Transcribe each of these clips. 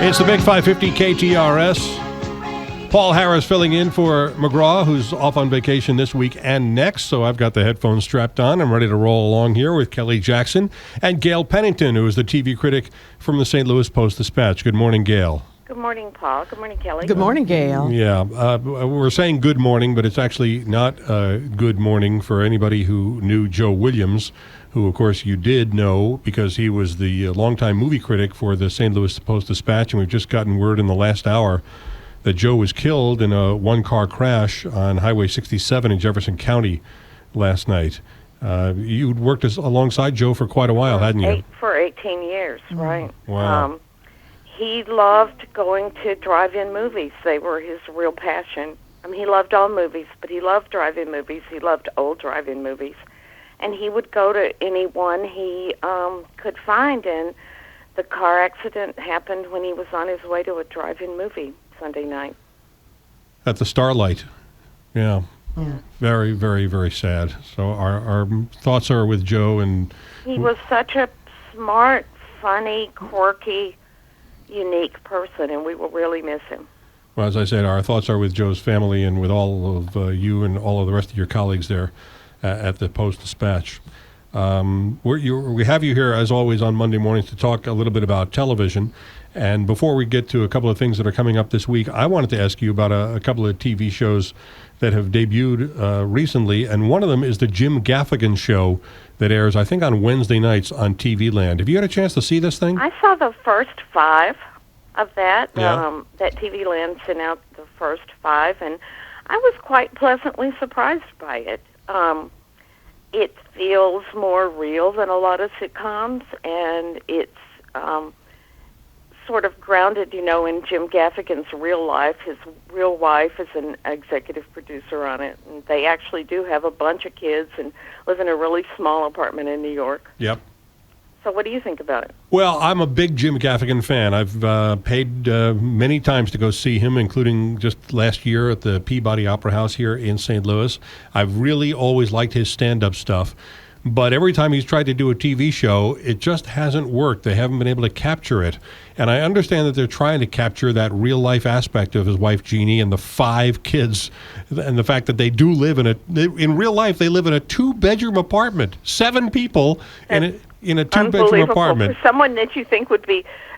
It's the Big 550 KTRS. Paul Harris filling in for McGraw, who's off on vacation this week and next. So I've got the headphones strapped on. I'm ready to roll along here with Kelly Jackson and Gail Pennington, who is the TV critic from the St. Louis Post-Dispatch. Good morning, Gail. Good morning, Paul. Good morning, Kelly. Good morning, Gail. Yeah, we're saying good morning, but it's actually not good morning for anybody who knew Joe Williams, who, of course, you did know because he was the longtime movie critic for the St. Louis Post-Dispatch, and we've just gotten word in the last hour that Joe was killed in a one-car crash on Highway 67 in Jefferson County last night. You'd worked alongside Joe for quite a while, hadn't you? For 18 years, right. Wow. He loved going to drive-in movies. They were his real passion. I mean, he loved all movies, but he loved drive-in movies. He loved old drive-in movies. And he would go to any one he could find, and the car accident happened when he was on his way to a drive-in movie Sunday night. At the Starlight. Yeah. Very, very, very sad. So our thoughts are with Joe. And he was such a smart, funny, quirky, unique person, and we will really miss him. Well, as I said, our thoughts are with Joe's family and with all of you and all of the rest of your colleagues there at the Post-Dispatch. We have you here, as always, on Monday mornings to talk a little bit about television. And before we get to a couple of things that are coming up this week, I wanted to ask you about a couple of TV shows that have debuted recently, and one of them is the Jim Gaffigan show that airs, I think, on Wednesday nights on TV Land. Have you had a chance to see this thing? I saw the first 5 of that. Yeah. That TV Land sent out the first 5, and I was quite pleasantly surprised by it. It feels more real than a lot of sitcoms, and it's sort of grounded, in Jim Gaffigan's real life. His real wife is an executive producer on it, and they actually do have a bunch of kids and live in a really small apartment in New York. Yep. So what do you think about it? Well, I'm a big Jim Gaffigan fan. I've paid many times to go see him, including just last year at the Peabody Opera House here in St. Louis. I've really always liked his stand-up stuff. But every time he's tried to do a TV show, it just hasn't worked. They haven't been able to capture it. And I understand that they're trying to capture that real-life aspect of his wife, Jeannie, and the 5 kids, and the fact that they do live in real life, they live in a 2-bedroom apartment. 7 people in a 2-bedroom apartment. For someone that you think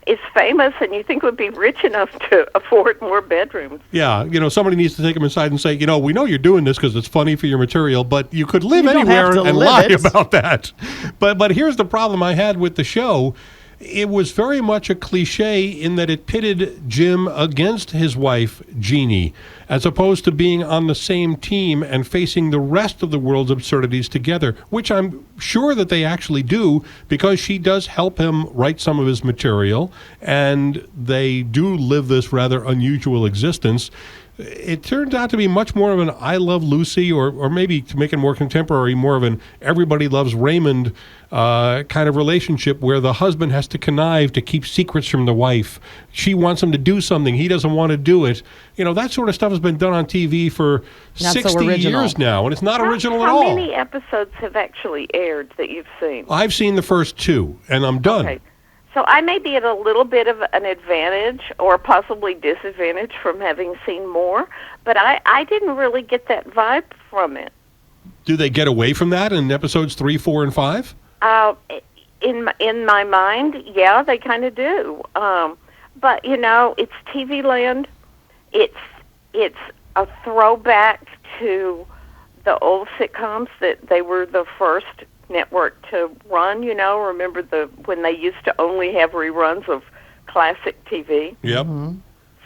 is famous and you think would be rich enough to afford more bedrooms. Yeah, somebody needs to take them inside and say, we know you're doing this because it's funny for your material, but you could live anywhere and lie about that. But here's the problem I had with the show. It was very much a cliche in that it pitted Jim against his wife, Jeannie, as opposed to being on the same team and facing the rest of the world's absurdities together, which I'm sure that they actually do because she does help him write some of his material, and they do live this rather unusual existence. It turns out to be much more of an I Love Lucy, or maybe to make it more contemporary, more of an Everybody Loves Raymond kind of relationship where the husband has to connive to keep secrets from the wife. She wants him to do something. He doesn't want to do it. That sort of stuff has been done on TV for 60 years now, and it's not original at all. How many episodes have actually aired that you've seen? I've seen the first 2, and I'm done. Okay. So I may be at a little bit of an advantage or possibly disadvantage from having seen more, but I didn't really get that vibe from it. Do they get away from that in episodes 3, 4, and 5? In my mind, yeah, they kind of do. But it's TV Land. It's a throwback to the old sitcoms that they were the first network to run. Remember when they used to only have reruns of classic TV? Yep. Mm-hmm.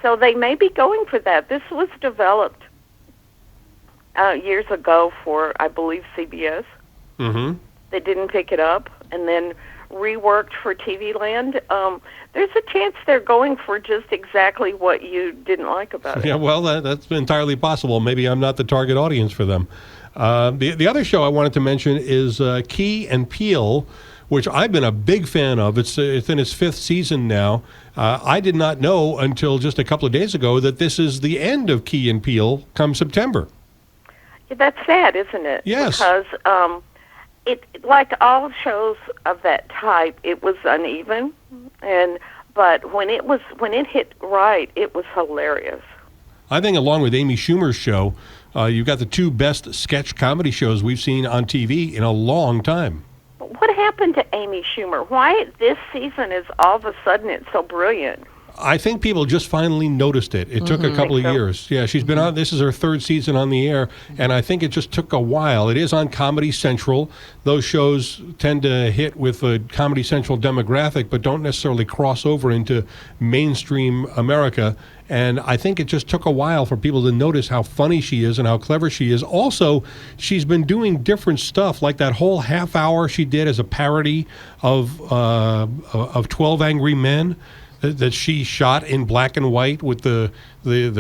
So they may be going for that. This was developed years ago for, I believe, CBS. Mm-hmm. They didn't pick it up, and then reworked for TV Land. There's a chance they're going for just exactly what you didn't like about it. Yeah, well, that's entirely possible. Maybe I'm not the target audience for them. The other show I wanted to mention is Key and Peele, which I've been a big fan of. It's in its 5th season now. I did not know until just a couple of days ago that this is the end of Key and Peele come September. Yeah, that's sad, isn't it? Yes. Because it, like all shows of that type, it was uneven, but when it hit right, it was hilarious. I think along with Amy Schumer's show, you've got the two best sketch comedy shows we've seen on TV in a long time. What happened to Amy Schumer? Why this season is all of a sudden it's so brilliant? I think people just finally noticed it. It took a couple of years. Yeah, she's been on, this is her third season on the air, and I think it just took a while. It is on Comedy Central. Those shows tend to hit with a Comedy Central demographic, but don't necessarily cross over into mainstream America. And I think it just took a while for people to notice how funny she is and how clever she is. Also, she's been doing different stuff, like that whole half hour she did as a parody of 12 Angry Men. That she shot in black and white with the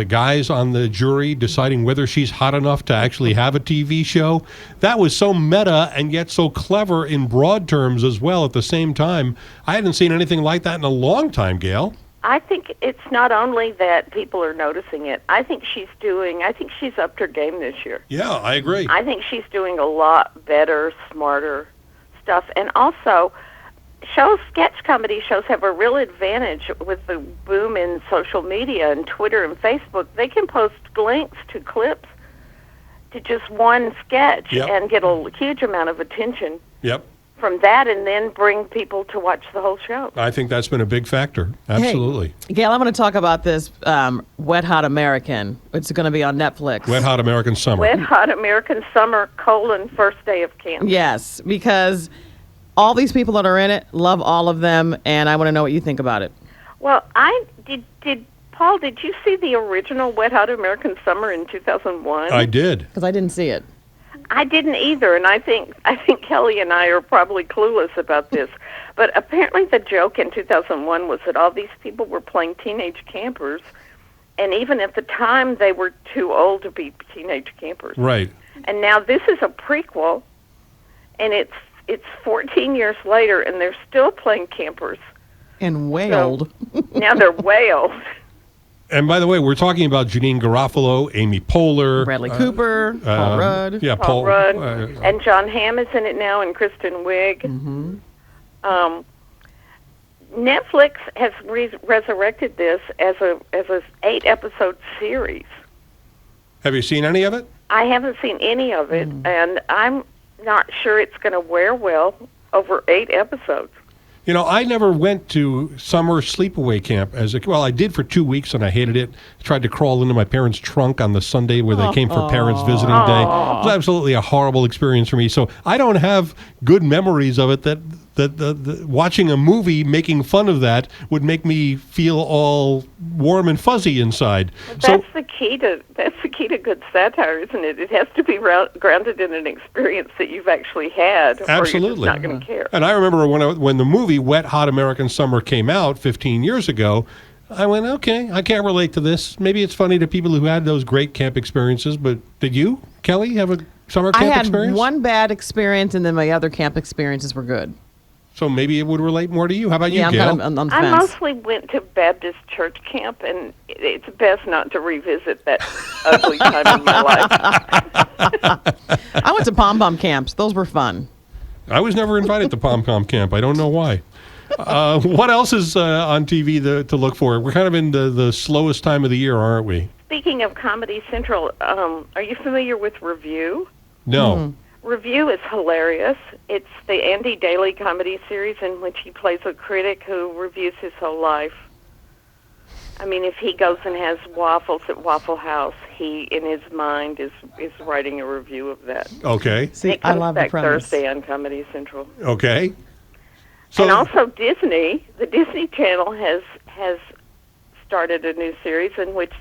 guys on the jury deciding whether she's hot enough to actually have a TV show. That was so meta and yet so clever in broad terms as well at the same time. I hadn't seen anything like that in a long time, Gail. I think it's not only that people are noticing it. I think she's upped her game this year. Yeah, I agree. I think she's doing a lot better, smarter stuff. And also, sketch comedy shows have a real advantage with the boom in social media and Twitter and Facebook. They can post links to clips to just one sketch and get a huge amount of attention from that, and then bring people to watch the whole show. I think that's been a big factor. Absolutely. Hey, Gail, I want to talk about this Wet Hot American. It's going to be on Netflix. Wet Hot American Summer. Wet Hot American Summer, first day of camp. Yes, because all these people that are in it, love all of them, and I want to know what you think about it. Well, Paul, did you see the original Wet Hot American Summer in 2001? I did. Because I didn't see it. I didn't either, and I think Kelly and I are probably clueless about this. But apparently the joke in 2001 was that all these people were playing teenage campers, and even at the time they were too old to be teenage campers. Right. And now this is a prequel, and it's 14 years later, and they're still playing campers. And way old. Now they're way old. And by the way, we're talking about Janine Garofalo, Amy Poehler, Bradley Cooper, Paul Rudd. Yeah, Paul Rudd. And John Hamm is in it now, and Kristen Wiig. Netflix has resurrected this as a 8-episode series. Have you seen any of it? I haven't seen any of it, and I'm not sure it's going to wear well over 8 episodes. You know, I never went to summer sleepaway camp I did for 2 weeks, and I hated it. I tried to crawl into my parents' trunk on the Sunday where they came for parents visiting day. It was absolutely a horrible experience for me. So I don't have good memories of it that watching a movie making fun of that would make me feel all warm and fuzzy inside. That's the key to good satire, isn't it? It has to be grounded in an experience that you've actually had. Absolutely. Or you're just not going to care. And I remember when the movie Wet Hot American Summer came out 15 years ago, I went, okay, I can't relate to this. Maybe it's funny to people who had those great camp experiences, but did you, Kelly, have a summer camp experience? I had one bad experience, and then my other camp experiences were good. So maybe it would relate more to you. How about you, Gail? I mostly went to Baptist church camp, and it's best not to revisit that ugly time in my life. I went to pom-pom camps. Those were fun. I was never invited to pom-pom camp. I don't know why. What else is on TV to look for? We're kind of in the slowest time of the year, aren't we? Speaking of Comedy Central, are you familiar with Review? No. Review is hilarious. It's the Andy Daly comedy series in which he plays a critic who reviews his whole life. I mean, if he goes and has waffles at Waffle House, he, in his mind, is writing a review of that. Okay. See, it comes back the premise. Thursday on Comedy Central. Okay. And also Disney, the Disney Channel has started a new series in which,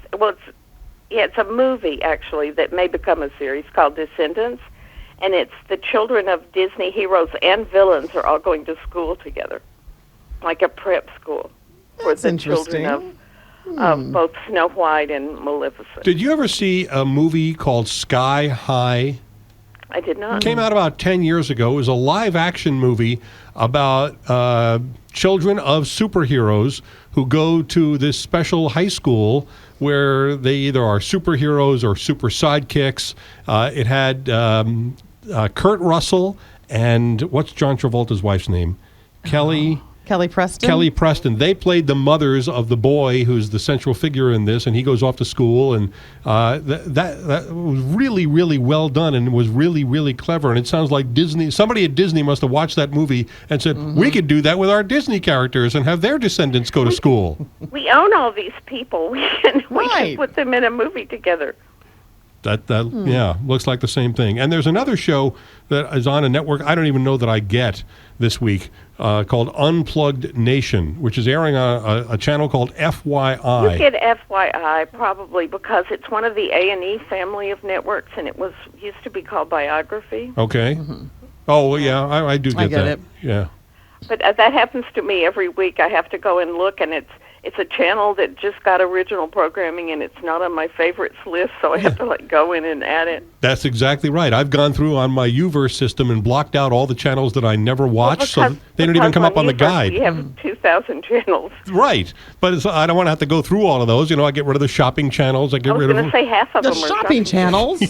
it's a movie, actually, that may become a series called Descendants. And it's the children of Disney heroes and villains are all going to school together, like a prep school for the children of both Snow White and Maleficent. Did you ever see a movie called Sky High? I did not. It came out about 10 years ago. It was a live-action movie about children of superheroes who go to this special high school where they either are superheroes or super sidekicks. It had Kurt Russell and what's John Travolta's wife's name? Kelly. Kelly Preston. Kelly Preston. They played the mothers of the boy who's the central figure in this, and he goes off to school, and that was really, really well done, and was really, really clever. And it sounds like somebody at Disney must have watched that movie and said, we could do that with our Disney characters and have their descendants go to school. We own all these people. We can put them in a movie together. Yeah, looks like the same thing. And there's another show that is on a network I don't even know that I get this week called Unplugged Nation, which is airing on a channel called FYI. You get FYI probably because it's one of the A&E family of networks, and it used to be called Biography. Okay. Oh, well, yeah, I do get that. It. Yeah. But that happens to me every week. I have to go and look, and it's a channel that just got original programming, and it's not on my favorites list, so I have to go in and add it. That's exactly right. I've gone through on my Uverse system and blocked out all the channels that I never watched, so they don't even come up on the guide. We have 2,000 channels. Right, but I don't want to have to go through all of those. I get rid of the shopping channels. I was going to say half of the them are shopping channels.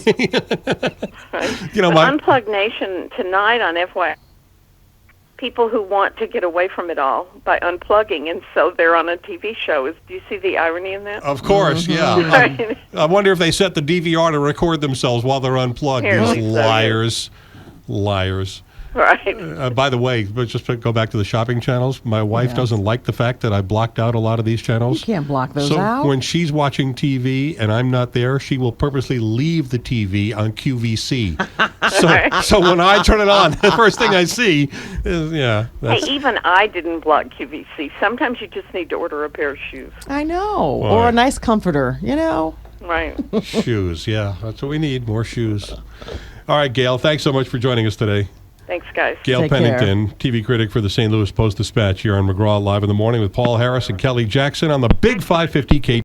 Right. Unplugged Nation tonight on FYI. People who want to get away from it all by unplugging, and so they're on a TV show. Do you see the irony in that? Of course, yeah. I wonder if they set the DVR to record themselves while they're unplugged. These liars. Liars. Right. By the way, but just to go back to the shopping channels, my wife doesn't like the fact that I blocked out a lot of these channels. You can't block those out. So when she's watching TV and I'm not there, she will purposely leave the TV on QVC. So when I turn it on, the first thing I see is, Hey, even I didn't block QVC. Sometimes you just need to order a pair of shoes. I know. Or a nice comforter, Right. Shoes, yeah. That's what we need, more shoes. All right, Gail, thanks so much for joining us today. Thanks, guys. Gail Take Pennington, TV critic for the St. Louis Post-Dispatch, here on McGraw Live in the Morning with Paul Harris and Kelly Jackson on the Big 550 K.